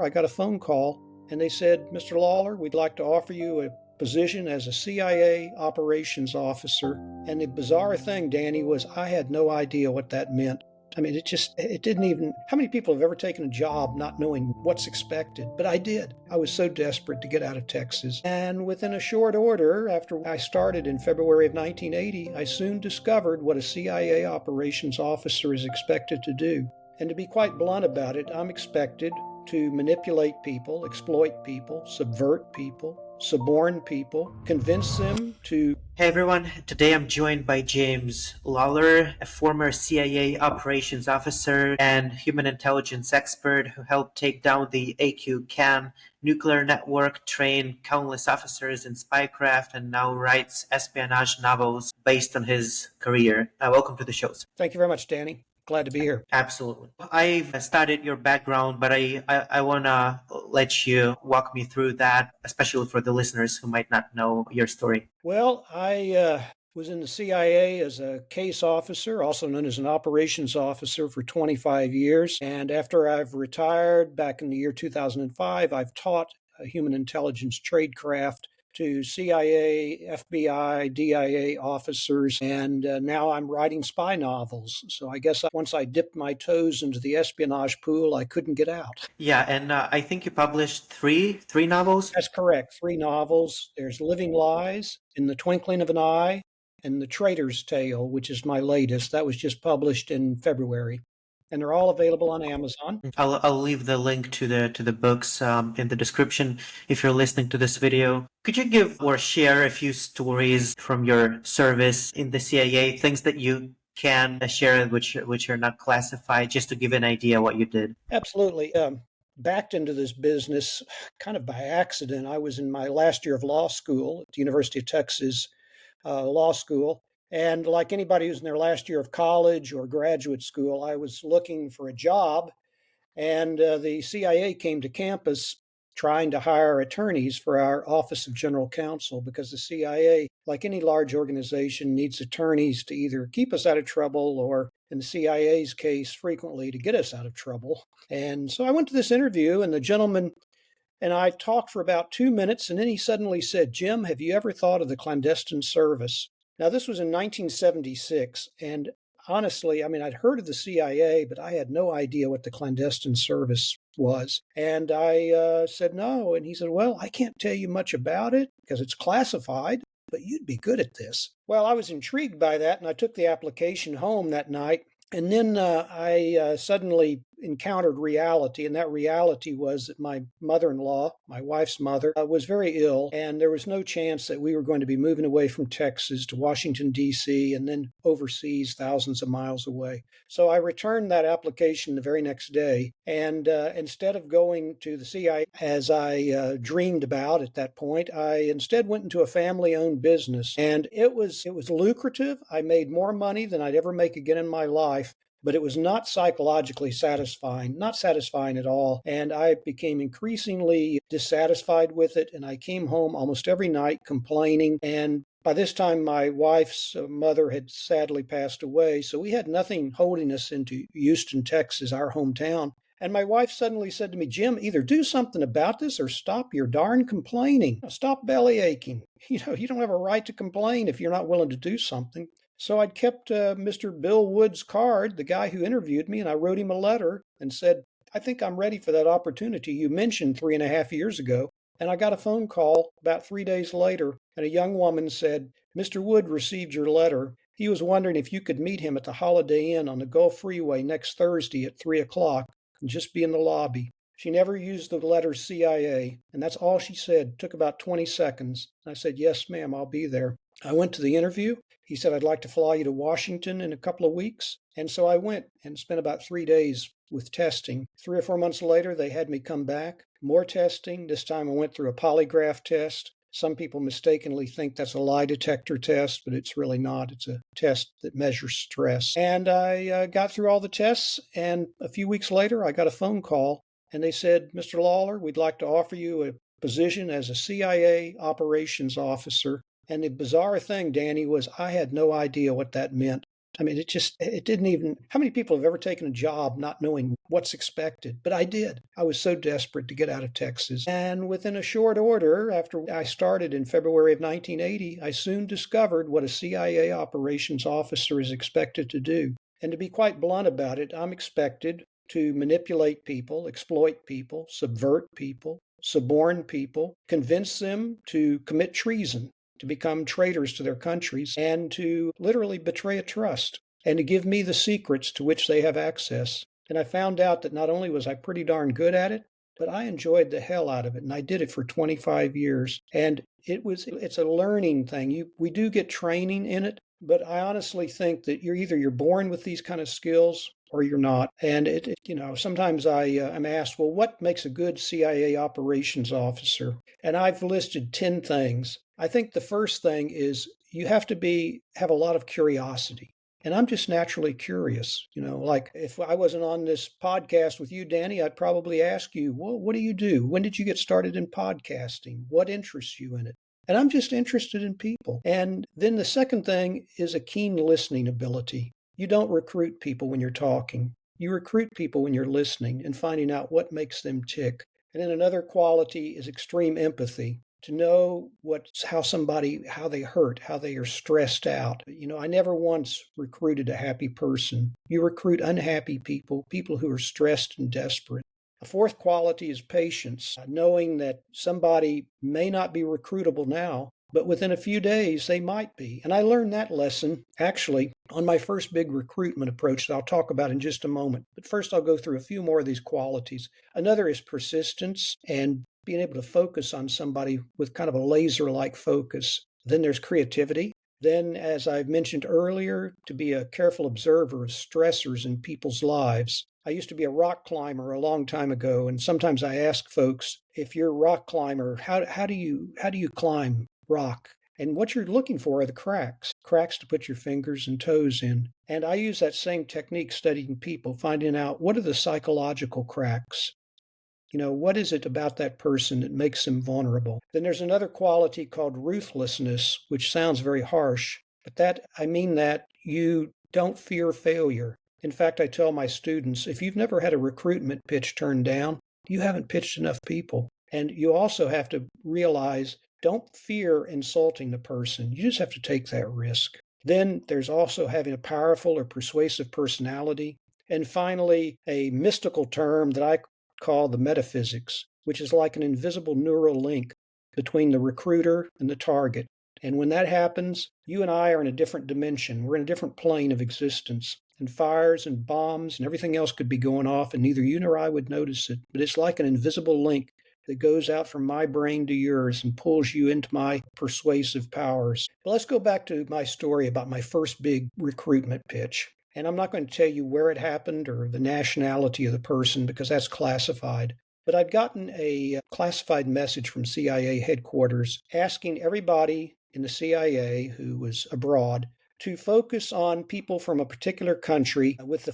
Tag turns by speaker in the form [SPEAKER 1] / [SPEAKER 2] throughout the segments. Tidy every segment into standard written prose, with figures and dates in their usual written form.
[SPEAKER 1] I got a phone call and they said, Mr. Lawler, we'd like to offer you a position as a CIA operations officer. And the bizarre thing, Danny, was I had no idea what that meant. I mean, it didn't even, how many people have ever taken a job not knowing what's expected? But I did. I was so desperate to get out of Texas. And within a short order, after I started in February of 1980, I soon discovered what a CIA operations officer is expected to do. And to be quite blunt about it, I'm expected to manipulate people, exploit people, subvert people, suborn people, convince them to.
[SPEAKER 2] Hey everyone, today I'm joined by James Lawler, a former CIA operations officer and human intelligence expert who helped take down the AQ-CAN nuclear network, train countless officers in spycraft, and now writes espionage novels based on his career. Welcome to the show.
[SPEAKER 1] Thank you very much, Danny. Glad to be here.
[SPEAKER 2] Absolutely. I've studied your background, but I want to let you walk me through that, especially for the listeners who might not know your story.
[SPEAKER 1] Well, I was in the CIA as a case officer, also known as an operations officer, for 25 years. And after I've retired back in the year 2005, I've taught human intelligence tradecraft to CIA, FBI, DIA officers, and now I'm writing spy novels. So I guess once I dipped my toes into the espionage pool, I couldn't get out.
[SPEAKER 2] Yeah, and I think you published three novels.
[SPEAKER 1] That's correct. 3 novels. There's Living Lies, In the Twinkling of an Eye, and The Traitor's Tale, which is my latest. That was just published in February. And they're all available on Amazon.
[SPEAKER 2] I'll leave the link to the books in the description if you're listening to this video. Could you give or share a few stories from your service in the CIA, things that you can share which are not classified, just to give an idea what you did?
[SPEAKER 1] Absolutely. Backed into this business kind of by accident. I was in my last year of law school at the University of Texas Law School. And like anybody who's in their last year of college or graduate school, I was looking for a job. And the CIA came to campus trying to hire attorneys for our Office of General Counsel because the CIA, like any large organization, needs attorneys to either keep us out of trouble or, in the CIA's case, frequently to get us out of trouble. And so I went to this interview, and the gentleman and I talked for about 2 minutes, and then he suddenly said, Jim, have you ever thought of the clandestine service? Now, this was in 1976, and honestly, I mean, I'd heard of the CIA, but I had no idea what the clandestine service was. And I said, no. And he said, well, I can't tell you much about it because it's classified, but you'd be good at this. Well, I was intrigued by that, and I took the application home that night. And then I suddenly encountered reality, and that reality was that my mother-in-law, my wife's mother, was very ill, and there was no chance that we were going to be moving away from Texas to Washington, D.C., and then overseas, thousands of miles away. So I returned that application the very next day, and instead of going to the CIA as I dreamed about at that point, I instead went into a family-owned business, and it was lucrative. I made more money than I'd ever make again in my life. But it was not psychologically satisfying, not satisfying at all. And I became increasingly dissatisfied with it. And I came home almost every night complaining. And by this time, my wife's mother had sadly passed away. So we had nothing holding us into Houston, Texas, our hometown. And my wife suddenly said to me, Jim, either do something about this or stop your darn complaining. Stop belly aching. You don't have a right to complain if you're not willing to do something. So I'd kept Mr. Bill Wood's card, the guy who interviewed me, and I wrote him a letter and said, I think I'm ready for that opportunity you mentioned 3.5 years ago. And I got a phone call about 3 days later, and a young woman said, Mr. Wood received your letter. He was wondering if you could meet him at the Holiday Inn on the Gulf Freeway next Thursday at 3 o'clock and just be in the lobby. She never used the letter CIA, and that's all she said. It took about 20 seconds. I said, yes, ma'am, I'll be there. I went to the interview. He said, I'd like to fly you to Washington in a couple of weeks. And so I went and spent about 3 days with testing. 3 or 4 months later, they had me come back. More testing. This time I went through a polygraph test. Some people mistakenly think that's a lie detector test, but it's really not. It's a test that measures stress. And I got through all the tests, and a few weeks later, I got a phone call, and they said, Mr. Lawler, we'd like to offer you a position as a CIA operations officer. And the bizarre thing, Danny, was I had no idea what that meant. I mean, it didn't even, how many people have ever taken a job not knowing what's expected? But I did. I was so desperate to get out of Texas. And within a short order, after I started in February of 1980, I soon discovered what a CIA operations officer is expected to do. And to be quite blunt about it, I'm expected to manipulate people, exploit people, subvert people, suborn people, convince them to commit treason, to become traitors to their countries, and to literally betray a trust, and to give me the secrets to which they have access. And I found out that not only was I pretty darn good at it, but I enjoyed the hell out of it. And I did it for 25 years. And it's a learning thing. We do get training in it, but I honestly think that you're born with these kind of skills or you're not. And sometimes I'm asked, well, what makes a good CIA operations officer? And I've listed 10 things. I think the first thing is you have to have a lot of curiosity. And I'm just naturally curious. Like if I wasn't on this podcast with you, Danny, I'd probably ask you, well, what do you do? When did you get started in podcasting? What interests you in it? And I'm just interested in people. And then the second thing is a keen listening ability. You don't recruit people when you're talking. You recruit people when you're listening and finding out what makes them tick. And then another quality is extreme empathy, to know how they hurt, how they are stressed out. I never once recruited a happy person. You recruit unhappy people, people who are stressed and desperate. A fourth quality is patience, knowing that somebody may not be recruitable now, but within a few days they might be. And I learned that lesson actually on my first big recruitment approach that I'll talk about in just a moment. But first I'll go through a few more of these qualities. Another is persistence and being able to focus on somebody with kind of a laser-like focus. Then there's creativity. Then, as I've mentioned earlier, to be a careful observer of stressors in people's lives. I used to be a rock climber a long time ago, and sometimes I ask folks, if you're a rock climber, how do you climb rock? And what you're looking for are the cracks to put your fingers and toes in. And I use that same technique studying people, finding out what are the psychological cracks. What is it about that person that makes them vulnerable? Then there's another quality called ruthlessness, which sounds very harsh, but I mean that you don't fear failure. In fact, I tell my students, if you've never had a recruitment pitch turned down, you haven't pitched enough people. And you also have to realize, don't fear insulting the person. You just have to take that risk. Then there's also having a powerful or persuasive personality. And finally, a mystical term that I call the metaphysics, which is like an invisible neural link between the recruiter and the target. And when that happens, you and I are in a different dimension. We're in a different plane of existence. And fires and bombs and everything else could be going off, and neither you nor I would notice it. But it's like an invisible link that goes out from my brain to yours and pulls you into my persuasive powers. But let's go back to my story about my first big recruitment pitch. And I'm not going to tell you where it happened or the nationality of the person because that's classified. But I'd gotten a classified message from CIA headquarters asking everybody in the CIA who was abroad to focus on people from a particular country with a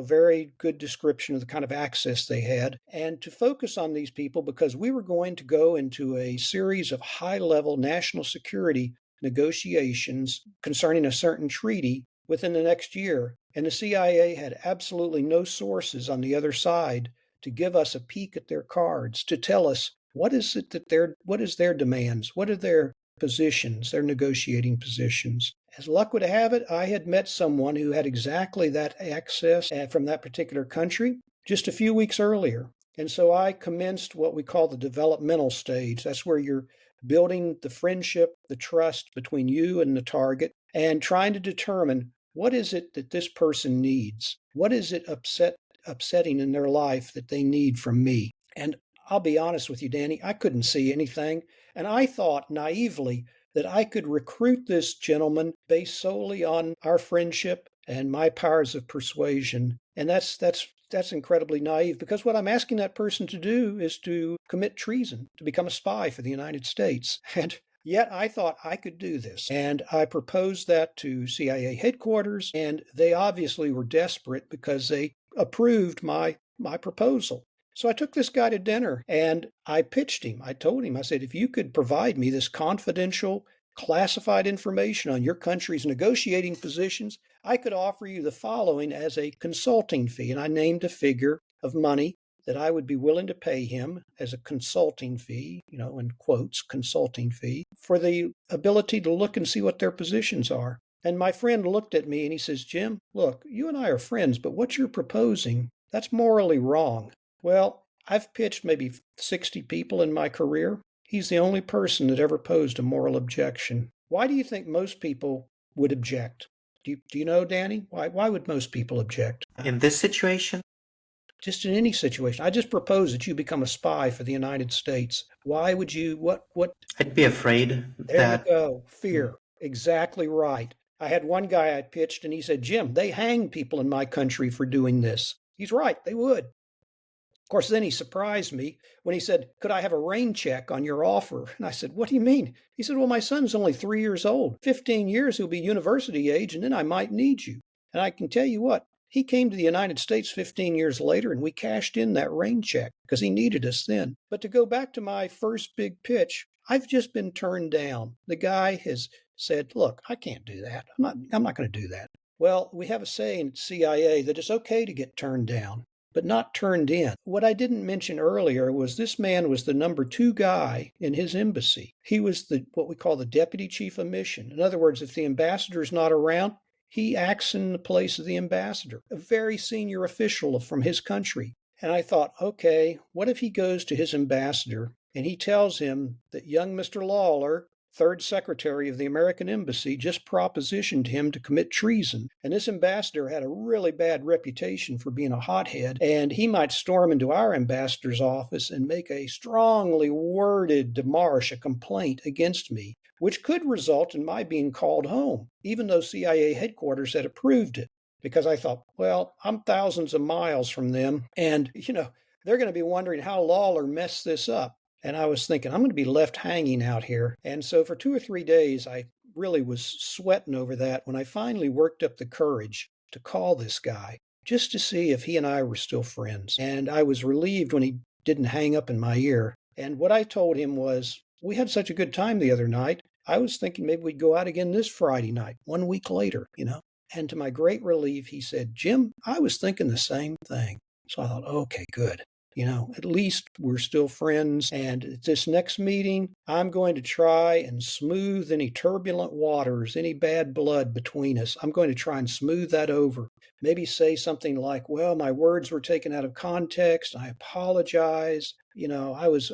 [SPEAKER 1] very good description of the kind of access they had, and to focus on these people because we were going to go into a series of high-level national security negotiations concerning a certain treaty within the next year. And the CIA had absolutely no sources on the other side to give us a peek at their cards, to tell us what is their demands, what are their positions, their negotiating positions. As luck would have it, I had met someone who had exactly that access from that particular country just a few weeks earlier. And so I commenced what we call the developmental stage. That's where you're building the friendship, the trust between you and the target, and trying to determine what is it that this person needs? What is it upsetting in their life that they need from me? And I'll be honest with you, Danny, I couldn't see anything. And I thought naively that I could recruit this gentleman based solely on our friendship and my powers of persuasion. And that's incredibly naive because what I'm asking that person to do is to commit treason, to become a spy for the United States. And yet I thought I could do this. And I proposed that to CIA headquarters, and they obviously were desperate because they approved my proposal. So I took this guy to dinner and I pitched him. I told him, I said, if you could provide me this confidential classified information on your country's negotiating positions, I could offer you the following as a consulting fee. And I named a figure of money that I would be willing to pay him as a consulting fee, in quotes, consulting fee, for the ability to look and see what their positions are. And my friend looked at me and he says, Jim, look, you and I are friends, but what you're proposing, that's morally wrong. Well, I've pitched maybe 60 people in my career. He's the only person that ever posed a moral objection. Why do you think most people would object? Do you know, Danny? Why would most people object?
[SPEAKER 2] In this situation,
[SPEAKER 1] Just in any situation. I just propose that you become a spy for the United States. Why would you, what?
[SPEAKER 2] I'd be afraid
[SPEAKER 1] There you
[SPEAKER 2] that.
[SPEAKER 1] go. Fear. Exactly right. I had one guy I pitched and he said, Jim, they hang people in my country for doing this. He's right. They would. Of course, then he surprised me when he said, could I have a rain check on your offer? And I said, what do you mean? He said, well, my son's only 3 years old. 15 years, he'll be university age, and then I might need you. And I can tell you what, he came to the United States 15 years later, and we cashed in that rain check because he needed us then. But to go back to my first big pitch, I've just been turned down. The guy has said, look, I can't do that. I'm not going to do that. Well, we have a saying at CIA that it's okay to get turned down, but not turned in. What I didn't mention earlier was this man was the number 2 guy in his embassy. He was what we call the deputy chief of mission. In other words, if the ambassador is not around, he acts in the place of the ambassador, a very senior official from his country. And I thought, okay, what if he goes to his ambassador and he tells him that young Mr. Lawler, third secretary of the American embassy, just propositioned him to commit treason. And this ambassador had a really bad reputation for being a hothead, and he might storm into our ambassador's office and make a strongly worded démarche, a complaint against me, which could result in my being called home, even though CIA headquarters had approved it. Because I thought, well, I'm thousands of miles from them, and, they're going to be wondering how Lawler messed this up. And I was thinking, I'm going to be left hanging out here. And so for 2 or 3 days, I really was sweating over that when I finally worked up the courage to call this guy just to see if he and I were still friends. And I was relieved when he didn't hang up in my ear. And what I told him was, we had such a good time the other night. I was thinking maybe we'd go out again this Friday night, 1 week later. And to my great relief, he said, Jim, I was thinking the same thing. So I thought, okay, good. At least we're still friends. And at this next meeting, I'm going to try and smooth any turbulent waters, any bad blood between us. I'm going to try and smooth that over. Maybe say something like, well, my words were taken out of context. I apologize. I was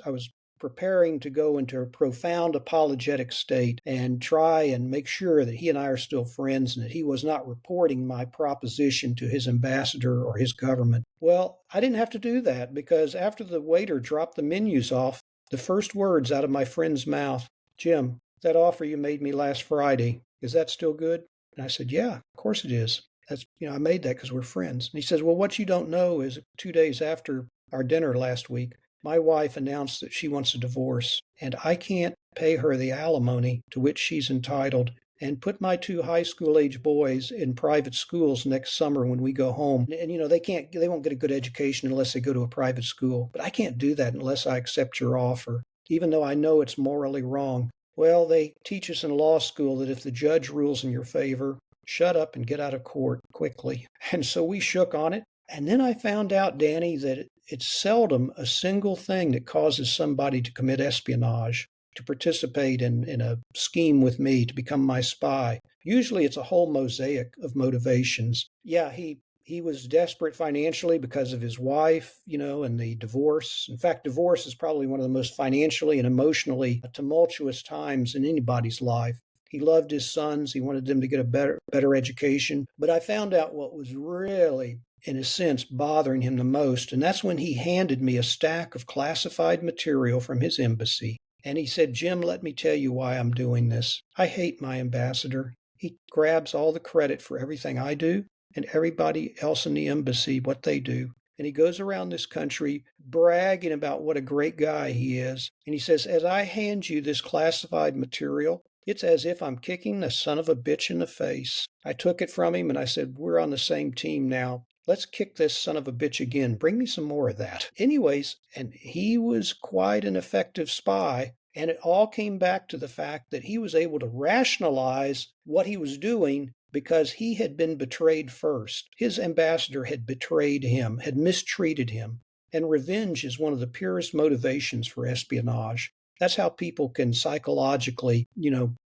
[SPEAKER 1] preparing to go into a profound apologetic state and try and make sure that he and I are still friends and that he was not reporting my proposition to his ambassador or his government. Well, I didn't have to do that because after the waiter dropped the menus off, the first words out of my friend's mouth, Jim, that offer you made me last Friday, is that still good? And I said, yeah, of course it is. I made that because we're friends. And he says, well, what you don't know is 2 days after our dinner last week, my wife announced that she wants a divorce, and I can't pay her the alimony to which she's entitled and put my 2 high school age boys in private schools next summer when we go home. And they won't get a good education unless they go to a private school. But I can't do that unless I accept your offer, even though I know it's morally wrong. Well, they teach us in law school that if the judge rules in your favor, shut up and get out of court quickly. And so we shook on it. And then I found out, Danny, that it's seldom a single thing that causes somebody to commit espionage, to participate in a scheme with me, to become my spy. Usually it's a whole mosaic of motivations. Yeah, he was desperate financially because of his wife, and the divorce. In fact, divorce is probably one of the most financially and emotionally tumultuous times in anybody's life. He loved his sons. He wanted them to get a better education. But I found out what was really, in a sense, bothering him the most. And that's when he handed me a stack of classified material from his embassy. And he said, Jim, let me tell you why I'm doing this. I hate my ambassador. He grabs all the credit for everything I do and everybody else in the embassy, what they do. And he goes around this country bragging about what a great guy he is. And he says, as I hand you this classified material, it's as if I'm kicking the son of a bitch in the face. I took it from him and I said, we're on the same team now. Let's kick this son of a bitch again. Bring me some more of that. Anyways, and he was quite an effective spy. And it all came back to the fact that he was able to rationalize what he was doing because he had been betrayed first. His ambassador had betrayed him, had mistreated him. And revenge is one of the purest motivations for espionage. That's how people can psychologically,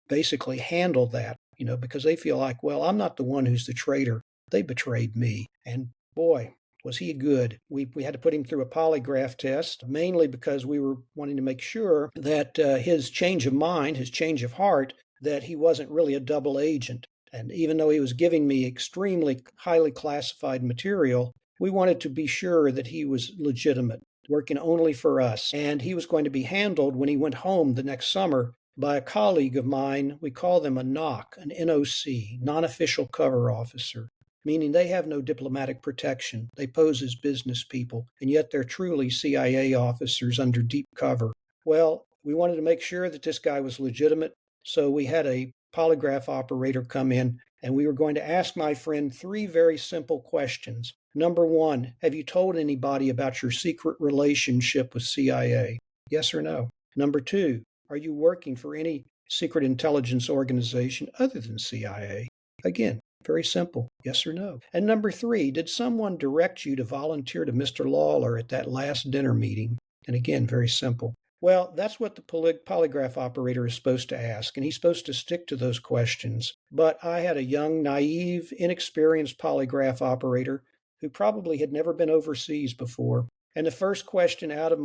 [SPEAKER 1] basically handle that, because they feel like, well, I'm not the one who's the traitor. They betrayed me. And boy, was he good. We had to put him through a polygraph test, mainly because we were wanting to make sure that his change of mind, his change of heart, that he wasn't really a double agent. And even though he was giving me extremely highly classified material, we wanted to be sure that he was legitimate, working only for us. And he was going to be handled when he went home the next summer by a colleague of mine. We call them a NOC, an NOC, non-official cover officer, meaning they have no diplomatic protection. They pose as business people, and yet they're truly CIA officers under deep cover. Well, we wanted to make sure that this guy was legitimate, so we had a polygraph operator come in, and we were going to ask my friend 3 very simple questions. Number 1, have you told anybody about your secret relationship with CIA? Yes or no? Number 2, are you working for any secret intelligence organization other than CIA? Again, very simple. Yes or no? And number 3, did someone direct you to volunteer to Mr. Lawler at that last dinner meeting? And again, very simple. Well, that's what the polygraph operator is supposed to ask, and he's supposed to stick to those questions. But I had a young, naive, inexperienced polygraph operator who probably had never been overseas before. And the first question out of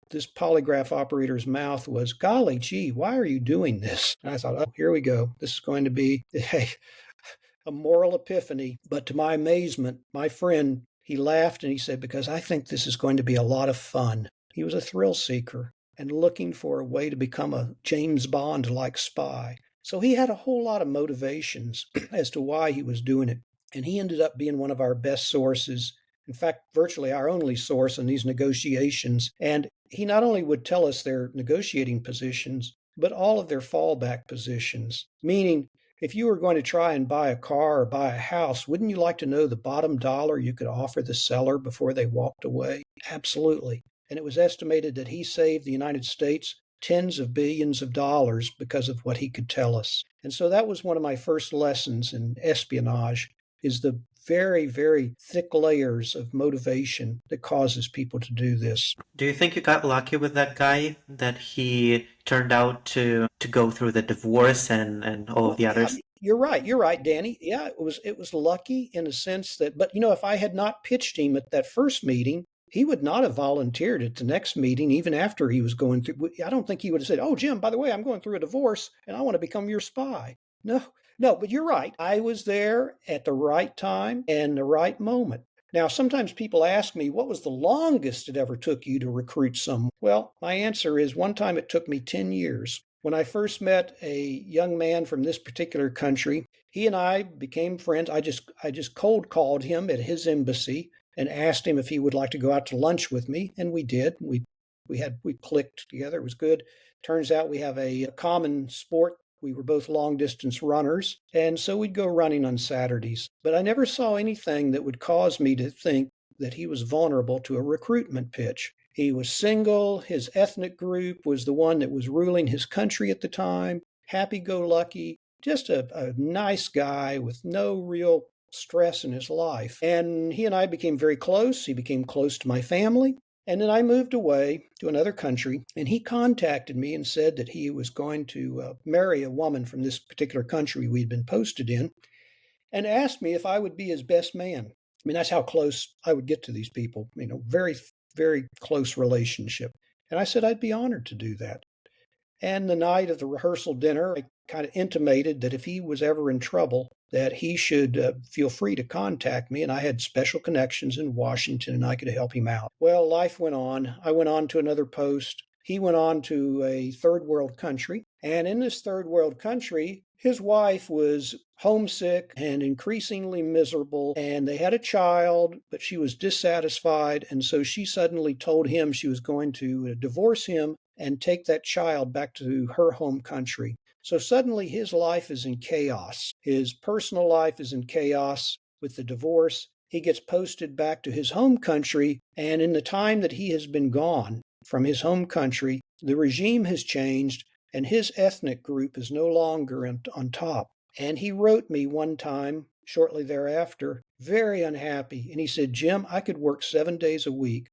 [SPEAKER 1] this polygraph operator's mouth was, golly gee, why are you doing this? And I thought, oh, here we go. This is going to be a moral epiphany. But to my amazement, my friend, he laughed and he said, because I think this is going to be a lot of fun. He was a thrill seeker and looking for a way to become a James Bond-like spy. So he had a whole lot of motivations as to why he was doing it. And he ended up being one of our best sources. In fact, virtually our only source in these negotiations. And he not only would tell us their negotiating positions, but all of their fallback positions, meaning if you were going to try and buy a car or buy a house, wouldn't you like to know the bottom dollar you could offer the seller before they walked away? Absolutely. And it was estimated that he saved the United States tens of billions of dollars because of what he could tell us. And so that was one of my first lessons in espionage, is the very, very thick layers of motivation that causes people to do this.
[SPEAKER 2] Do you think you got lucky with that guy, that he turned out to go through the divorce and all of the others?
[SPEAKER 1] You're right. You're right, Danny. Yeah, it was lucky in a sense that, but if I had not pitched him at that first meeting, he would not have volunteered at the next meeting, even after he was going through. I don't think he would have said, "Oh, Jim, by the way, I'm going through a divorce and I want to become your spy." No, no, but you're right. I was there at the right time and the right moment. Now, sometimes people ask me, what was the longest it ever took you to recruit someone? Well, my answer is one time it took me 10 years. When I first met a young man from this particular country, he and I became friends. I just cold called him at his embassy and asked him if he would like to go out to lunch with me, and we did. We clicked together. It was good. Turns out we have a common sport. We were both long distance runners, and so we'd go running on Saturdays. But I never saw anything that would cause me to think that he was vulnerable to a recruitment pitch. He was single. His ethnic group was the one that was ruling his country at the time. Happy go lucky, just a nice guy with no real stress in his life. And he and I became very close. He became close to my family. And then I moved away to another country, and he contacted me and said that he was going to marry a woman from this particular country we'd been posted in, and asked me if I would be his best man. I mean, that's how close I would get to these people, very, very close relationship. And I said I'd be honored to do that. And the night of the rehearsal dinner, I kind of intimated that if he was ever in trouble, that he should feel free to contact me. And I had special connections in Washington and I could help him out. Well, life went on. I went on to another post. He went on to a third world country. And in this third world country, his wife was homesick and increasingly miserable, and they had a child, but she was dissatisfied. And so she suddenly told him she was going to divorce him and take that child back to her home country. So suddenly his life is in chaos. His personal life is in chaos with the divorce. He gets posted back to his home country, and in the time that he has been gone, from his home country. The regime has changed, and his ethnic group is no longer on top. And he wrote me one time, shortly thereafter, very unhappy. And he said, Jim, I could work 7 days a week,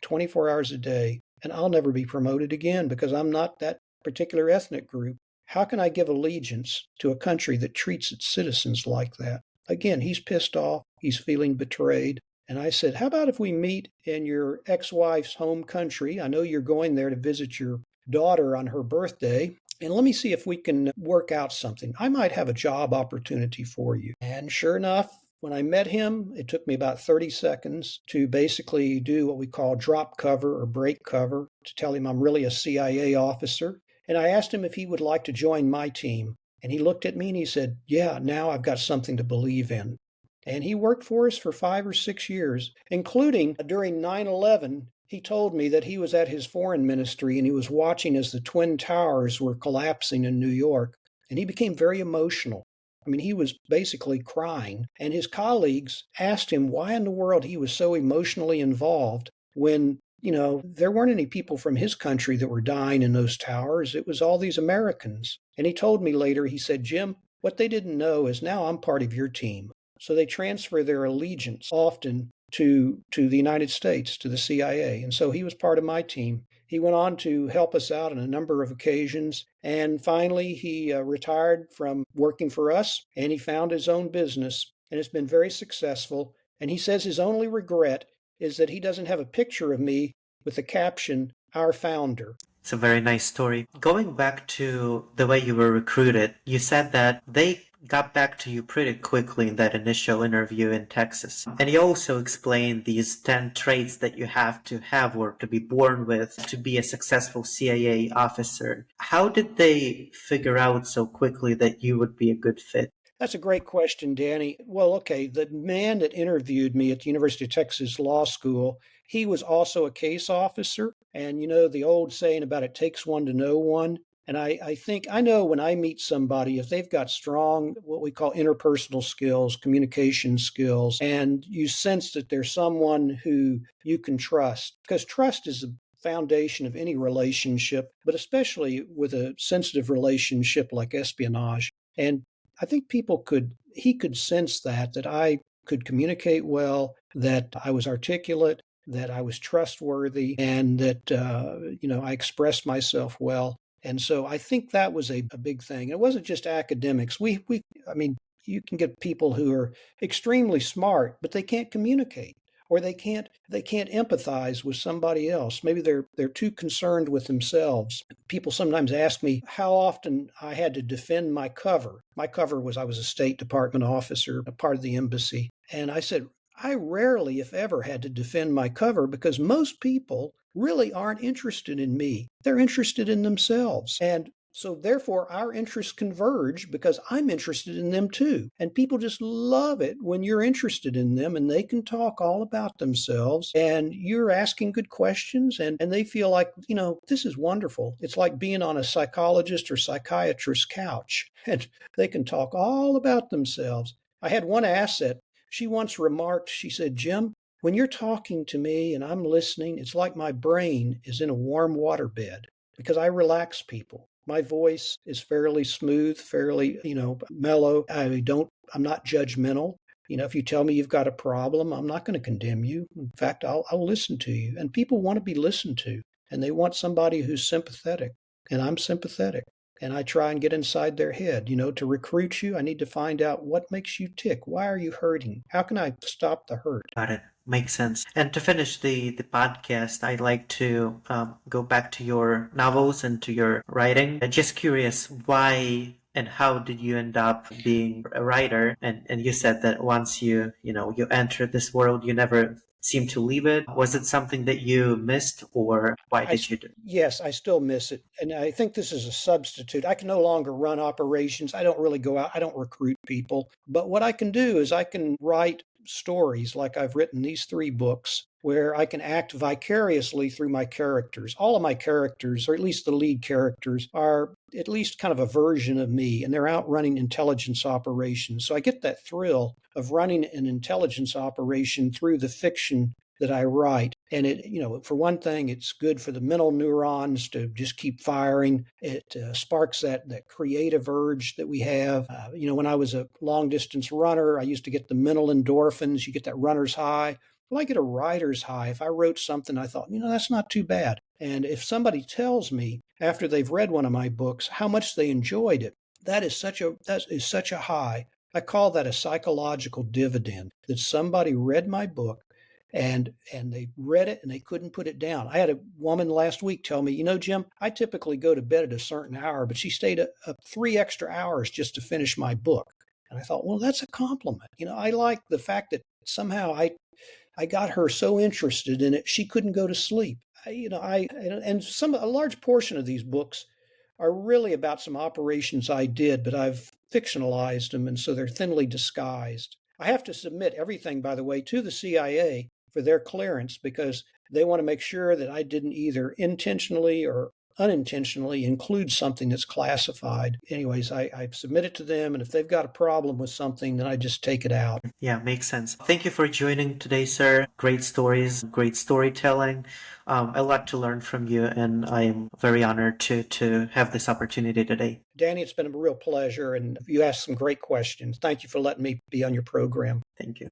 [SPEAKER 1] 24 hours a day, and I'll never be promoted again because I'm not that particular ethnic group. How can I give allegiance to a country that treats its citizens like that? Again, he's pissed off. He's feeling betrayed. And I said, how about if we meet in your ex-wife's home country? I know you're going there to visit your daughter on her birthday. And let me see if we can work out something. I might have a job opportunity for you. And sure enough, when I met him, it took me about 30 seconds to basically do what we call drop cover or break cover, to tell him I'm really a CIA officer. And I asked him if he would like to join my team. And he looked at me and he said, yeah, now I've got something to believe in. And he worked for us for 5 or 6 years, including during 9/11. He told me that he was at his foreign ministry and he was watching as the Twin Towers were collapsing in New York. And he became very emotional. I mean, he was basically crying. And his colleagues asked him why in the world he was so emotionally involved when, there weren't any people from his country that were dying in those towers. It was all these Americans. And he told me later, he said, Jim, what they didn't know is now I'm part of your team. So they transfer their allegiance often to the United States, to the CIA. And so he was part of my team. He went on to help us out on a number of occasions. And finally, he retired from working for us and he found his own business. And it's been very successful. And he says his only regret is that he doesn't have a picture of me with the caption, Our Founder.
[SPEAKER 2] It's a very nice story. Going back to the way you were recruited, you said that they got back to you pretty quickly in that initial interview in Texas. And you also explained these 10 traits that you have to have or to be born with to be a successful CIA officer. How did they figure out so quickly that you would be a good fit?
[SPEAKER 1] That's a great question, Danny. Well, okay, the man that interviewed me at the University of Texas Law School, he was also a case officer. And the old saying about it takes one to know one. And I think I know when I meet somebody, if they've got strong, what we call interpersonal skills, communication skills, and you sense that there's someone who you can trust, because trust is the foundation of any relationship, but especially with a sensitive relationship like espionage. And I think he could sense that I could communicate well, that I was articulate, that I was trustworthy, and that, I expressed myself well. And so I think that was a big thing. It wasn't just academics. I mean, you can get people who are extremely smart, but they can't communicate or they can't empathize with somebody else. Maybe they're too concerned with themselves. People sometimes ask me how often I had to defend my cover. My cover was I was a State Department officer, a part of the embassy. And I said, I rarely, if ever, had to defend my cover because most people really aren't interested in me. They're interested in themselves. And so therefore our interests converge because I'm interested in them too. And people just love it when you're interested in them and they can talk all about themselves and you're asking good questions and they feel like, this is wonderful. It's like being on a psychologist or psychiatrist's couch and they can talk all about themselves. I had one asset. She once remarked, she said, Jim, when you're talking to me and I'm listening, it's like my brain is in a warm waterbed because I relax people. My voice is fairly smooth, fairly, mellow. I'm not judgmental. If you tell me you've got a problem, I'm not going to condemn you. In fact, I'll listen to you. And people want to be listened to and they want somebody who's sympathetic. And I'm sympathetic. And I try and get inside their head. To recruit you, I need to find out what makes you tick. Why are you hurting? How can I stop the hurt?
[SPEAKER 2] Got it. Makes sense. And to finish the podcast, I'd like to go back to your novels and to your writing. Just curious, why and how did you end up being a writer? And you said that once you entered this world, you never seemed to leave it. Was it something that you missed or why did you do it?
[SPEAKER 1] Yes, I still miss it. And I think this is a substitute. I can no longer run operations. I don't really go out. I don't recruit people. But what I can do is I can write stories like I've written these 3 books where I can act vicariously through my characters. All of my characters, or at least the lead characters, are at least kind of a version of me, and they're out running intelligence operations. So I get that thrill of running an intelligence operation through the fiction that I write. And for one thing, it's good for the mental neurons to just keep firing. It sparks that creative urge that we have. When I was a long distance runner, I used to get the mental endorphins. You get that runner's high. Well, I get a writer's high. If I wrote something, I thought, that's not too bad. And if somebody tells me after they've read one of my books how much they enjoyed it, that is such a high. I call that a psychological dividend, that somebody read my book and they read it and they couldn't put it down. I had a woman last week tell me, Jim, I typically go to bed at a certain hour, but she stayed up 3 extra hours just to finish my book. And I thought, well, that's a compliment. I like the fact that somehow I got her so interested in it she couldn't go to sleep. A large portion of these books are really about some operations I did, but I've fictionalized them, and so they're thinly disguised. I have to submit everything, by the way, to the CIA for their clearance because they want to make sure that I didn't either intentionally or unintentionally include something that's classified. Anyways, I submit it to them, and if they've got a problem with something, then I just take it out.
[SPEAKER 2] Yeah, makes sense. Thank you for joining today, sir. Great stories, great storytelling. A lot to learn from you, and I am very honored to have this opportunity today.
[SPEAKER 1] Danny, it's been a real pleasure, and you asked some great questions. Thank you for letting me be on your program.
[SPEAKER 2] Thank you.